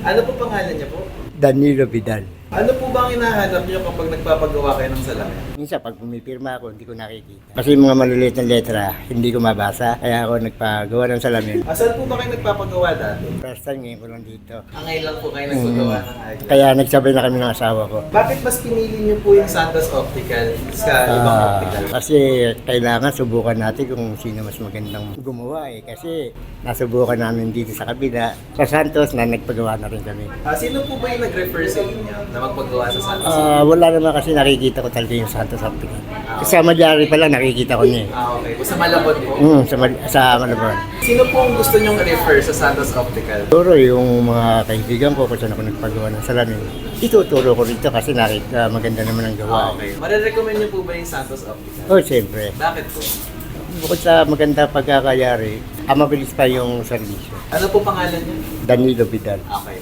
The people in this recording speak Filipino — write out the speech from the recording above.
Ano po pangalan niya po? Danilo Vidal. Ano po ba ang hinahanap niyo kapag nagpapagawa kayo ng salamin? Minsan pag pumipirma ako, hindi ko nakikita. Kasi yung mga maliliit na letra, hindi ko mabasa. Kaya ako nagpagawa ng salamin. Saan po ba kayo nagpapagawa dati? First time ngayon ko lang dito. Ngayon lang po kayo nagpagawa ng agad. Kaya nagsabay na kami ng asawa ko. Bakit mas pinili niyo po yung Santos Optical sa ibang optical? Kasi kailangan subukan natin kung sino mas magandang gumawa eh. Kasi nasubukan namin dito sa kabila. Sa Santos na nagpagawa na rin kami. Sino po ba yung nag-refer sa inyo na magpagawa sa Santos? Wala naman kasi nakikita ko talaga yung Santos Optical. Sa Magyari pa lang nakikita ko niya eh. Okay. Sa Malabon po? Sa Malabon. Sino po ang gusto nyong refer sa Santos Optical? Siguro yung mga kaibigan ko kung saan ako nagpagawa ng salamin, ituturo ko rito kasi nakita maganda naman ang gawa. Okay. Marirecommend niyo po ba yung Santos Optical? Oh, siyempre. Bakit po? Bukod sa maganda pagkakayari, mabilis pa yung servisyo. Ano po pangalan niyo? Danilo Vidal. Okay.